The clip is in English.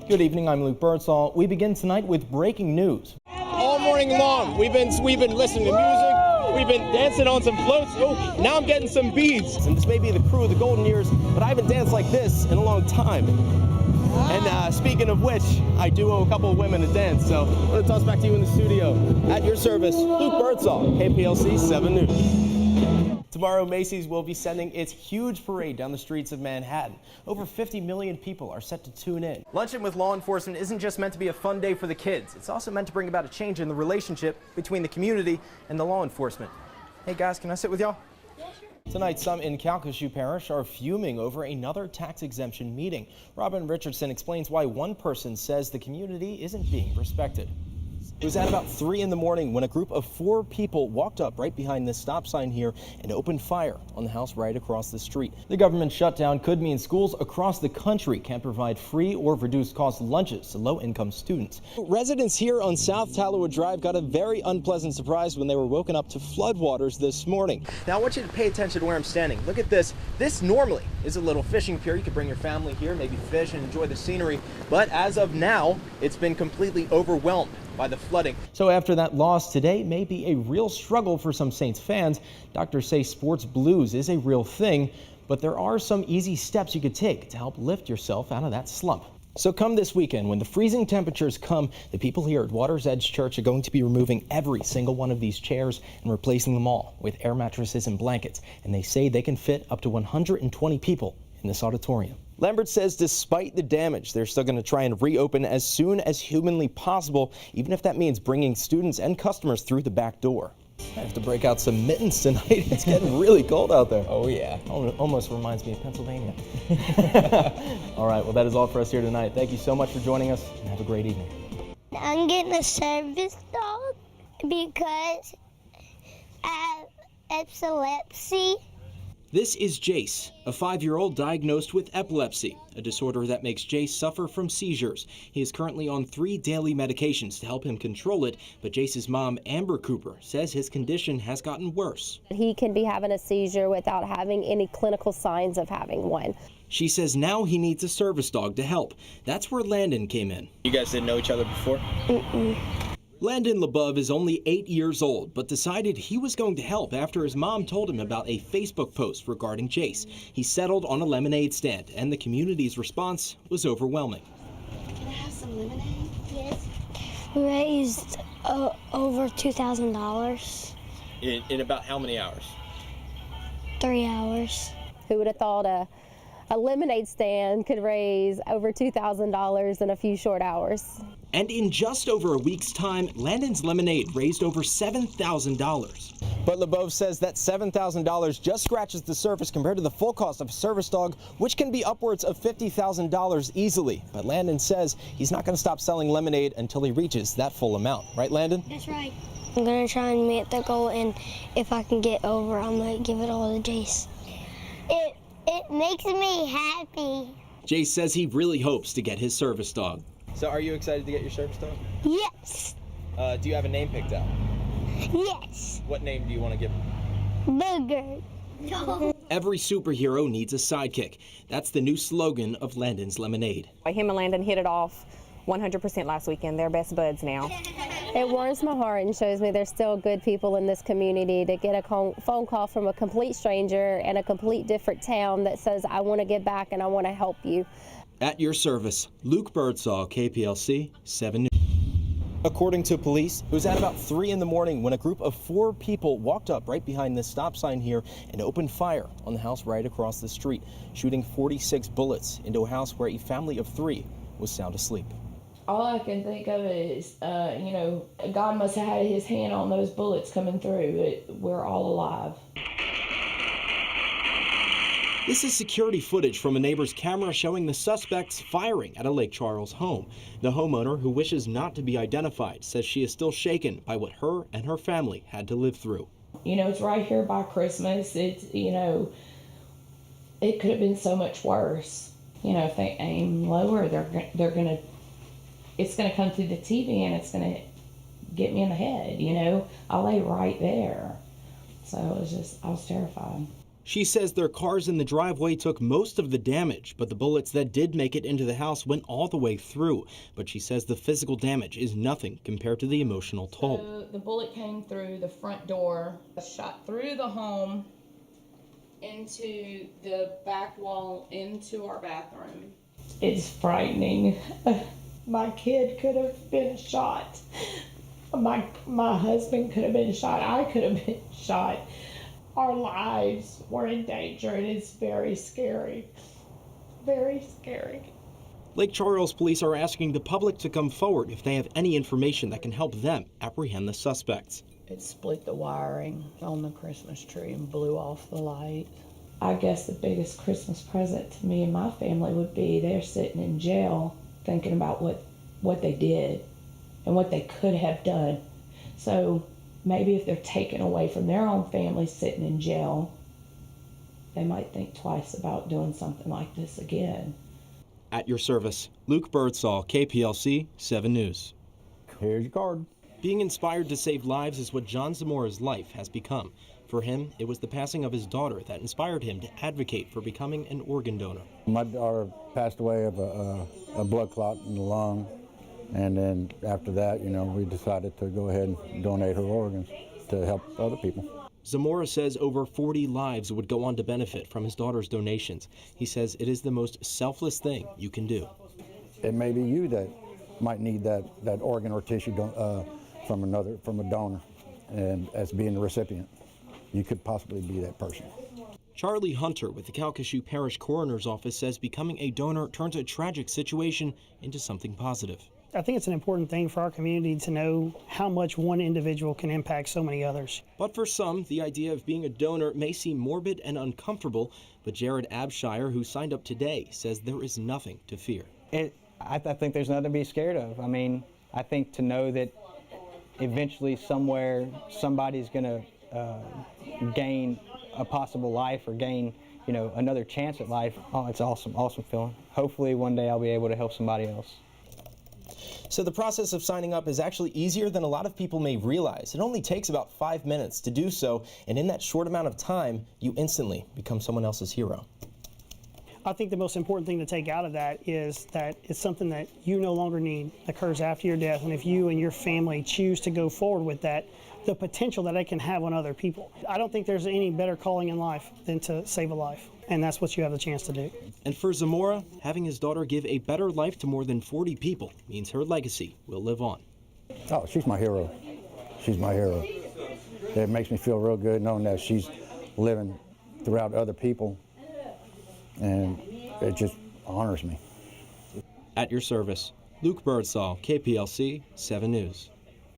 Good evening, I'm Luke Burdsall. We begin tonight with breaking news. All morning long, we've been listening to music, we've been dancing on some floats. Oh, now I'm getting some beads. And this may be the crew of the Golden Years, but I haven't danced like this in a long time. And speaking of which, I do owe a couple of women a dance, so I'm going to toss back to you in the studio. At your service, Luke Burdsall, KPLC 7 News. Tomorrow, Macy's will be sending its huge parade down the streets of Manhattan. Over 50 million people are set to tune in. Luncheon with law enforcement isn't just meant to be a fun day for the kids. It's also meant to bring about a change in the relationship between the community and the law enforcement. Hey guys, can I sit with y'all? Yeah, sure. Tonight, some in Calcasieu Parish are fuming over another tax exemption meeting. Robin Richardson explains why one person says the community isn't being respected. It was at about 3 in the morning when a group of 4 people walked up right behind this stop sign here and opened fire on the house right across the street. The government shutdown could mean schools across the country can't provide free or reduced cost lunches to low-income students. Residents here on South Tallowood Drive got a very unpleasant surprise when they were woken up to floodwaters this morning. Now I want you to pay attention to where I'm standing. Look at this. This normally is a little fishing pier. You could bring your family here, maybe fish and enjoy the scenery. But as of now, it's been completely overwhelmed by the flooding. So after that loss, today may be a real struggle for some Saints fans. Doctors say sports blues is a real thing, but there are some easy steps you could take to help lift yourself out of that slump. So come this weekend, when the freezing temperatures come, the people here at Water's Edge Church are going to be removing every single one of these chairs and replacing them all with air mattresses and blankets. And they say they can fit up to 120 people in this auditorium. Lambert says despite the damage, they're still going to try and reopen as soon as humanly possible, even if that means bringing students and customers through the back door. I have to break out some mittens tonight. It's getting really cold out there. Oh, yeah. Almost reminds me of Pennsylvania. All right, well, that is all for us here tonight. Thank you so much for joining us, and have a great evening. I'm getting a service dog because I have epilepsy. This is Jace, a 5-year-old diagnosed with epilepsy, a disorder that makes Jace suffer from seizures. He is currently on 3 daily medications to help him control it, but Jace's mom, Amber Cooper, says his condition has gotten worse. He can be having a seizure without having any clinical signs of having one. She says now he needs a service dog to help. That's where Landon came in. You guys didn't know each other before? Mm-mm. Landon LeBeau is only 8 years old, but decided he was going to help after his mom told him about a Facebook post regarding Jace. He settled on a lemonade stand, and the community's response was overwhelming. Can I have some lemonade? Yes. We raised over $2,000. In about how many hours? 3 hours. Who would have thought a lemonade stand could raise over $2,000 in a few short hours? And in just over a week's time, Landon's Lemonade raised over $7,000. But LeBeau says that $7,000 just scratches the surface compared to the full cost of a service dog, which can be upwards of $50,000 easily. But Landon says he's not going to stop selling lemonade until he reaches that full amount. Right, Landon? That's right. I'm going to try and meet the goal, and if I can get over, I'm going to give it all to Jace. It makes me happy. Jace says he really hopes to get his service dog. So are you excited to get your service dog? Yes. Do you have a name picked out? Yes. What name do you want to give him? Booger. Every superhero needs a sidekick. That's the new slogan of Landon's Lemonade. Him and Landon hit it off 100% last weekend. They're best buds now. It warms my heart and shows me there's still good people in this community. To get a phone call from a complete stranger in a complete different town that says, I want to get back and I want to help you. At your service, Luke Burdsall, KPLC 7 News. According to police, it was at about 3 in the morning when a group of 4 people walked up right behind this stop sign here and opened fire on the house right across the street, shooting 46 bullets into a house where a family of 3 was sound asleep. All I can think of is, God must have had his hand on those bullets coming through. We're all alive. This is security footage from a neighbor's camera showing the suspects firing at a Lake Charles home. The homeowner, who wishes not to be identified, says she is still shaken by what her and her family had to live through. It's right here by Christmas. It could have been so much worse. If they aim lower, it's gonna come through the TV and it's gonna get me in the head. I lay right there. So I was terrified. She says their cars in the driveway took most of the damage, but the bullets that did make it into the house went all the way through. But she says the physical damage is nothing compared to the emotional toll. So the bullet came through the front door, shot through the home, into the back wall, into our bathroom. It's frightening. My kid could have been shot. My husband could have been shot. I could have been shot. Our lives were in danger, and it's very scary. Very scary. Lake Charles police are asking the public to come forward if they have any information that can help them apprehend the suspects. It split the wiring on the Christmas tree and blew off the light. I guess the biggest Christmas present to me and my family would be they're sitting in jail thinking about what they did and what they could have done. So maybe if they're taken away from their own family sitting in jail, they might think twice about doing something like this again. At your service, Luke Burdsall, KPLC 7 News. Here's your card. Being inspired to save lives is what John Zamora's life has become. For him, it was the passing of his daughter that inspired him to advocate for becoming an organ donor. My daughter passed away of a blood clot in the lung. And then after that, we decided to go ahead and donate her organs to help other people. Zamora says over 40 lives would go on to benefit from his daughter's donations. He says it is the most selfless thing you can do. It may be you that might need that organ or tissue from a donor, and as being the recipient, you could possibly be that person. Charlie Hunter with the Calcasieu Parish Coroner's Office says becoming a donor turns a tragic situation into something positive. I think it's an important thing for our community to know how much one individual can impact so many others. But for some, the idea of being a donor may seem morbid and uncomfortable, but Jared Abshire, who signed up today, says there is nothing to fear. I think there's nothing to be scared of. I mean, I think to know that eventually somewhere somebody's going to gain a possible life or gain, another chance at life. Oh, it's awesome feeling. Hopefully one day I'll be able to help somebody else. So the process of signing up is actually easier than a lot of people may realize. It only takes about 5 minutes to do so, and in that short amount of time, you instantly become someone else's hero. I think the most important thing to take out of that is that it's something that you no longer need, occurs after your death, and if you and your family choose to go forward with that, the potential that it can have on other people. I don't think there's any better calling in life than to save a life, and that's what you have the chance to do. And for Zamora, having his daughter give a better life to more than 40 people means her legacy will live on. Oh, she's my hero. She's my hero. It makes me feel real good knowing that she's living throughout other people, and it just honors me. At your service, Luke Burdsall, KPLC 7 News.